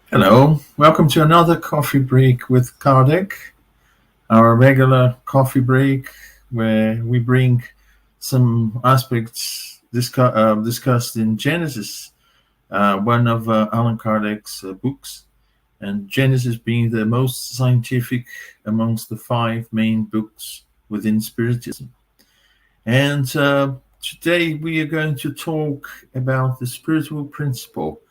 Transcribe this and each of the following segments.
Hello, welcome to another coffee break with Kardec, our regular coffee break where we bring some aspects discussed in Genesis, one of Allan Kardec's books, and Genesis being the most scientific amongst the 5 main books within Spiritism. And today we are going to talk about the spiritual principle,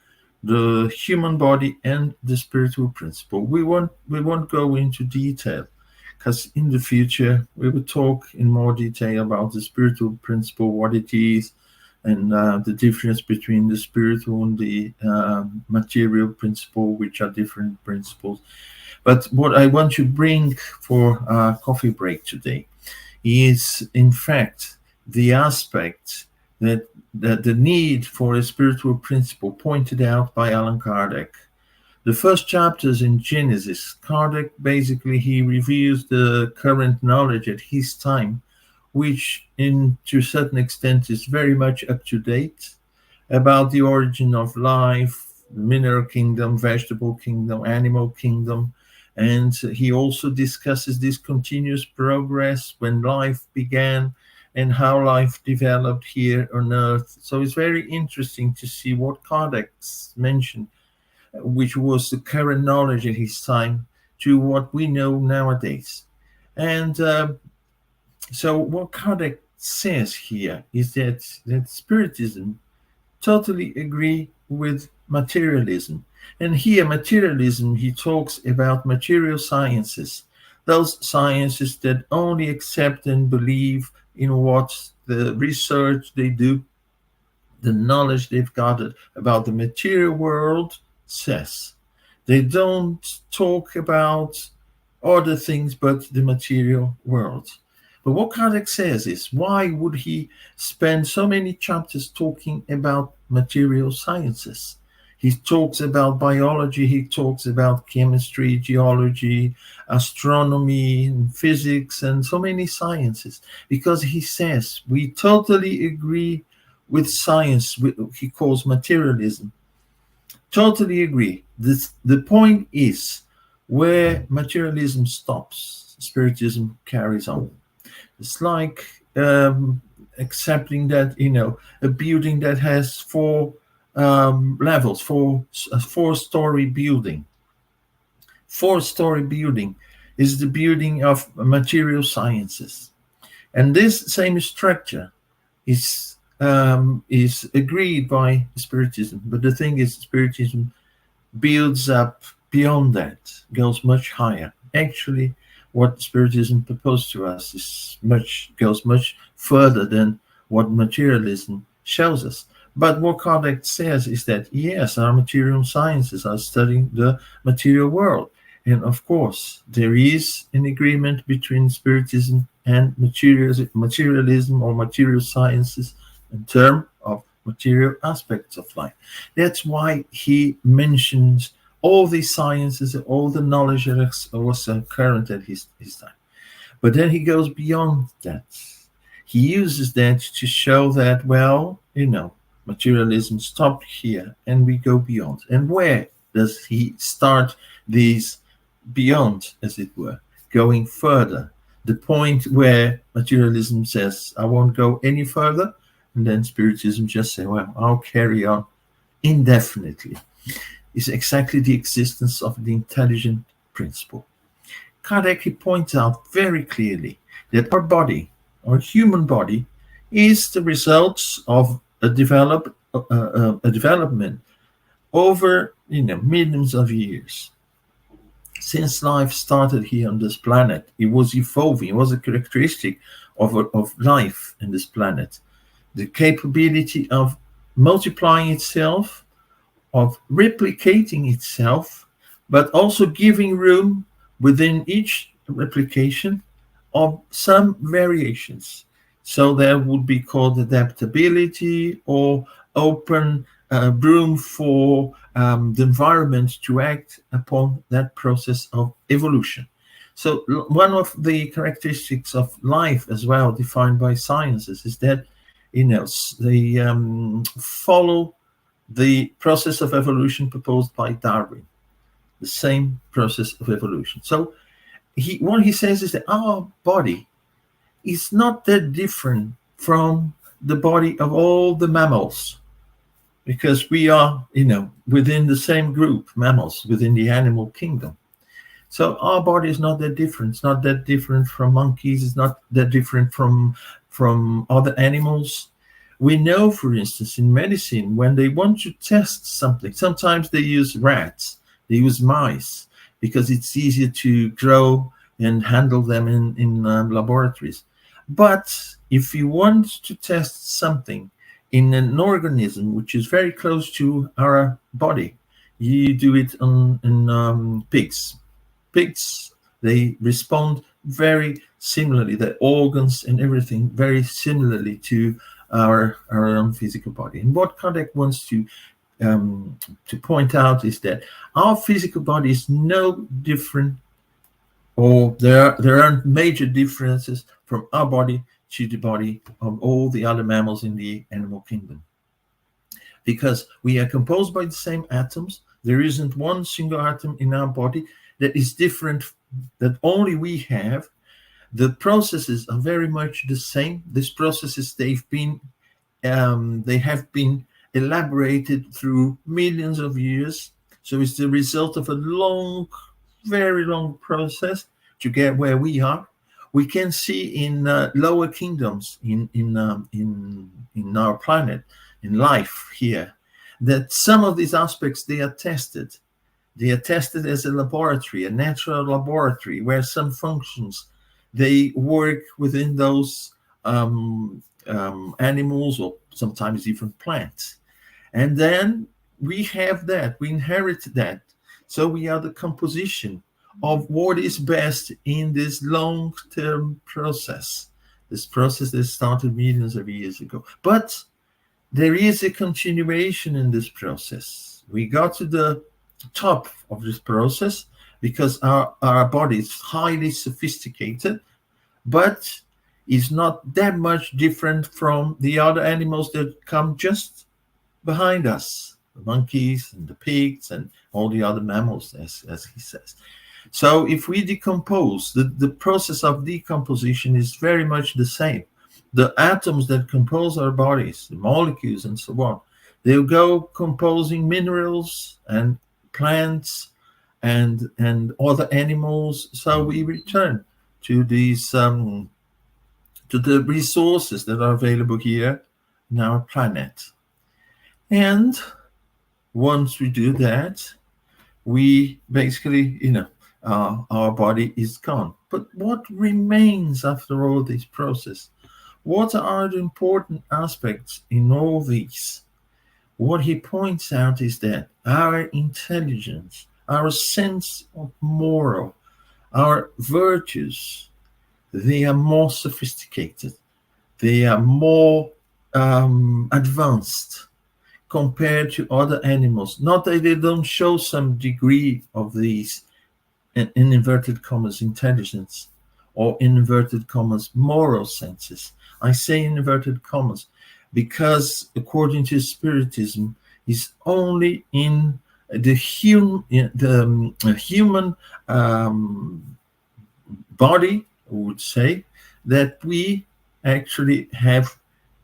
the human body and the spiritual principle. We won't go into detail because in the future we will talk in more detail about the spiritual principle, what it is, and the difference between the spiritual and the material principle, which are different principles. But what I want to bring for our coffee break today is, in fact, the aspect that the need for a spiritual principle pointed out by Allan Kardec. The first chapters in Genesis, Kardec basically he reviews the current knowledge at his time, which to a certain extent is very much up to date, about the origin of life, mineral kingdom, vegetable kingdom, animal kingdom, and he also discusses this continuous progress when life began and how life developed here on Earth. So it's very interesting to see what Kardec mentioned, which was the current knowledge at his time, to what we know nowadays. And so what Kardec says here is that Spiritism totally agree with materialism. And here materialism, he talks about material sciences, those sciences that only accept and believe in what the research they do, the knowledge they've gathered about the material world says. They don't talk about other things but the material world. But what Kardec says is, why would he spend so many chapters talking about material sciences? He talks about biology, he talks about chemistry, geology, astronomy, and physics, and so many sciences, because he says we totally agree with science, he calls materialism. Totally agree. The point is, where materialism stops, Spiritism carries on. It's like accepting that, a building that has 4 levels, a 4-story building. 4-story building is the building of material sciences, and this same structure is agreed by Spiritism. But the thing is, Spiritism builds up beyond that, goes much higher. Actually, what Spiritism proposed to us goes much further than what materialism shows us. But what Kardec says is that, yes, our material sciences are studying the material world. And of course, there is an agreement between Spiritism and materialism or material sciences in terms of material aspects of life. That's why he mentions all these sciences, all the knowledge that was current at his time. But then he goes beyond that. He uses that to show that, materialism stopped here and we go beyond. And where does he start these beyond, as it were, going further? The point where materialism says, I won't go any further, and then Spiritism just say, well, I'll carry on indefinitely, is exactly the existence of the intelligent principle. Kardec, he points out very clearly that our body, our human body, is the results of a development over millions of years. Since life started here on this planet, it was evolving. It was a characteristic of life in this planet the capability of multiplying itself, of replicating itself, but also giving room within each replication of some variations. So that would be called adaptability, or open room for the environment to act upon that process of evolution. So one of the characteristics of life as well, defined by sciences, is that they follow the process of evolution proposed by Darwin, the same process of evolution. So what he says is that our body is not that different from the body of all the mammals, because we are, within the same group, mammals, within the animal kingdom. So our body is not that different. It's not that different from monkeys. It's not that different from other animals. We know, for instance, in medicine, when they want to test something, sometimes they use rats, they use mice, because it's easier to grow and handle them in laboratories. But if you want to test something in an organism which is very close to our body, you do it in pigs. Pigs, they respond very similarly, the organs and everything very similarly to our own physical body. And what Kardec wants to point out is that our physical body is no different, or there aren't major differences from our body to the body of all the other mammals in the animal kingdom, because we are composed by the same atoms. There isn't one single atom in our body that is different, that only we have. The processes are very much the same. These processes, they have been elaborated through millions of years. So it's the result of a long, very long process to get where we are. We can see in lower kingdoms in our planet, in life here, that some of these aspects, they are tested. They are tested as a laboratory, a natural laboratory, where some functions, they work within those animals, or sometimes even plants. And then we have that, we inherit that. So we are the composition of what is best in this long-term process, this process that started millions of years ago. But there is a continuation in this process. We got to the top of this process because our body is highly sophisticated, but is not that much different from the other animals that come just behind us, the monkeys and the pigs and all the other mammals, as he says. So if we decompose, the process of decomposition is very much the same. The atoms that compose our bodies, the molecules and so on, they'll go composing minerals and plants and other animals. So we return to these to the resources that are available here in our planet. And once we do that, we basically, our body is gone. But what remains after all this process? What are the important aspects in all these? What he points out is that our intelligence, our sense of moral, our virtues, they are more sophisticated. They are more advanced compared to other animals. Not that they don't show some degree of these, in inverted commas, intelligence, or in inverted commas, moral senses. I say in inverted commas because, according to Spiritism, it's only in the human body, I would say, that we actually have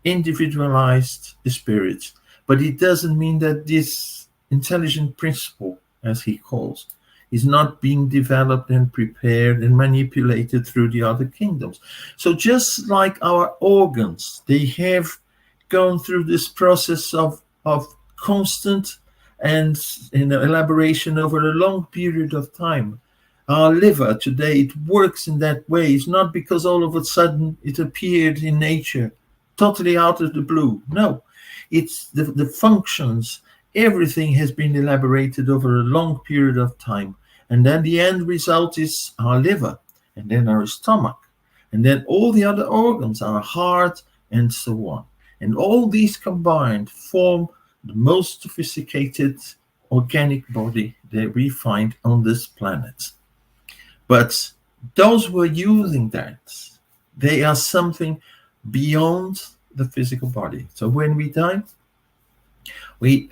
individualized spirits. But it doesn't mean that this intelligent principle, as he calls, is not being developed and prepared and manipulated through the other kingdoms. So just like our organs, they have gone through this process of constant and elaboration over a long period of time. Our liver today, it works in that way. It's not because all of a sudden it appeared in nature totally out of the blue. No, it's the functions. Everything has been elaborated over a long period of time. And then the end result is our liver, and then our stomach, and then all the other organs, our heart, and so on. And all these combined form the most sophisticated organic body that we find on this planet. But those who are using that, they are something beyond the physical body. So when we die,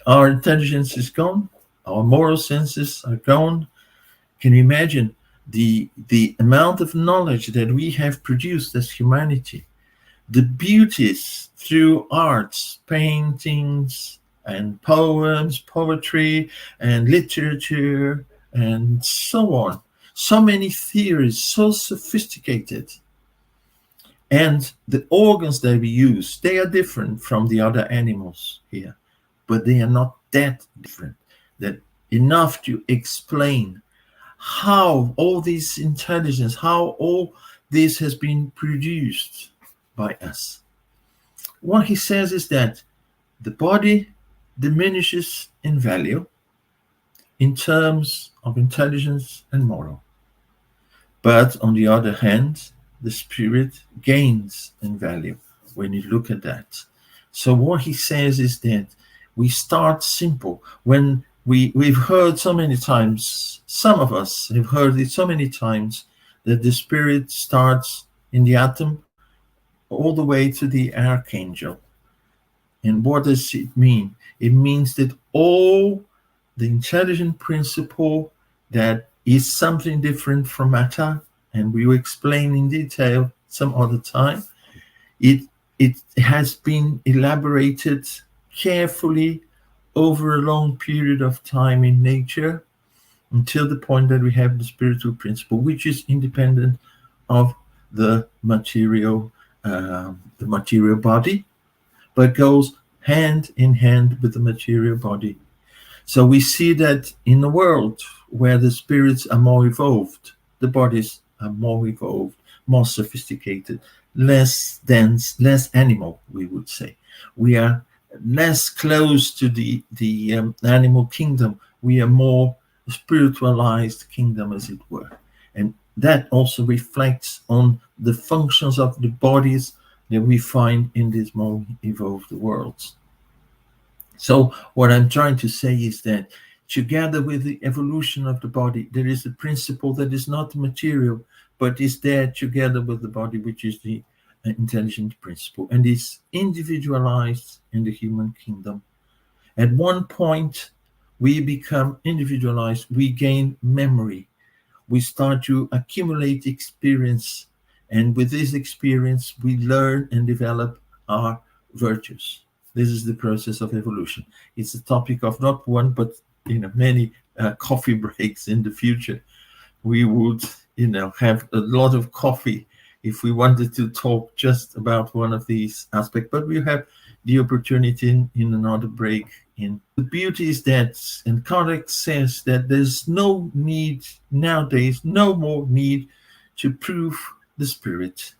our intelligence is gone, our moral senses are gone. Can you imagine the amount of knowledge that we have produced as humanity? The beauties through arts, paintings, and poems, poetry, and literature, and so on. So many theories, so sophisticated. And the organs that we use, they are different from the other animals here, but they are not that different, that enough to explain how all this intelligence, how all this has been produced by us. What he says is that the body diminishes in value in terms of intelligence and moral. But on the other hand, the spirit gains in value when you look at that. So what he says is that we start simple. When we've heard so many times, some of us have heard it so many times, that the spirit starts in the atom all the way to the archangel. And what does it mean? It means that all the intelligent principle that is something different from matter, and we will explain in detail some other time, it has been elaborated carefully over a long period of time in nature until the point that we have the spiritual principle, which is independent of the material body, but goes hand in hand with the material body. So we see that in a world where the spirits are more evolved, the bodies are more evolved, more sophisticated, less dense, less animal, we would say. We are less close to the animal kingdom. We are more spiritualized kingdom, as it were. And that also reflects on the functions of the bodies that we find in these more evolved worlds. So what I'm trying to say is that together with the evolution of the body, there is a principle that is not material, but is there together with the body, which is the intelligent principle, and is individualized in the human kingdom. At one point, we become individualized, we gain memory, we start to accumulate experience, and with this experience, we learn and develop our virtues. This is the process of evolution. It's a topic of not one, but many coffee breaks in the future. We would, have a lot of coffee if we wanted to talk just about one of these aspects. But we have the opportunity in another break. The beauty is that, and Kardec says that there's no need nowadays, no more need to prove the spirit,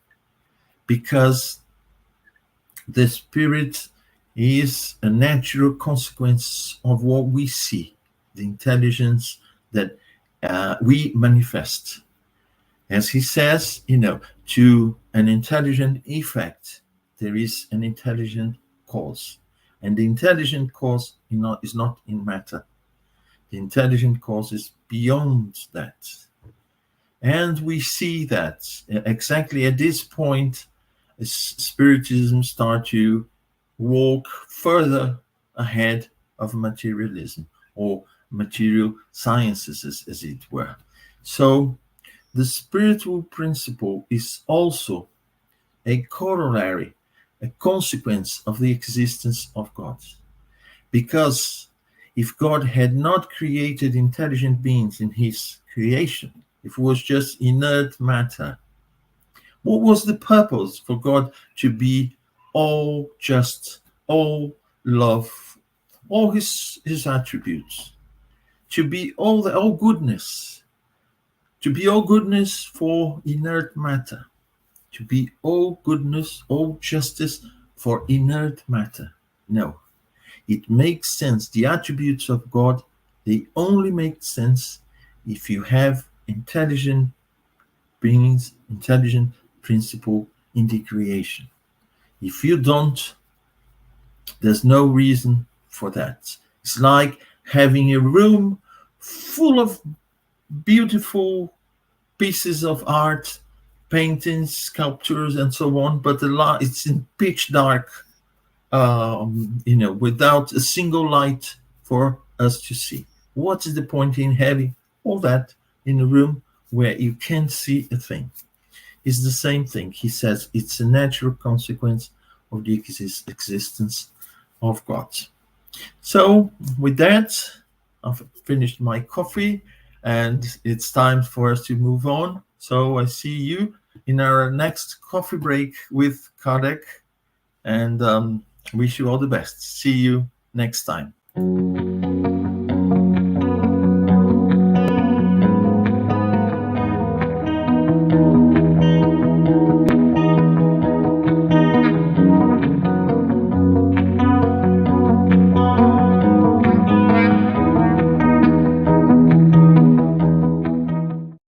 because the spirit is a natural consequence of what we see, the intelligence that we manifest. As he says, to an intelligent effect, there is an intelligent cause. And the intelligent cause is not in matter. The intelligent cause is beyond that. And we see that exactly at this point, Spiritism starts to walk further ahead of materialism, or material sciences, as it were. So the spiritual principle is also a corollary, a consequence of the existence of God. Because if God had not created intelligent beings in his creation, if it was just inert matter, what was the purpose for God to be all just, all love, all his attributes, to be all goodness, to be all goodness for inert matter, to be all goodness, all justice for inert matter. No, it makes sense. The attributes of God, they only make sense if you have intelligent beings, intelligent principle in the creation. If you don't, there's no reason for that. It's like having a room full of beautiful pieces of art, paintings, sculptures, and so on, but it's in pitch dark, without a single light for us to see. What is the point in having all that in a room where you can't see a thing? It's the same thing. He says it's a natural consequence of the existence of God. So with that, I've finished my coffee and it's time for us to move on. So I see you in our next coffee break with Kardec, and wish you all the best. See you next time.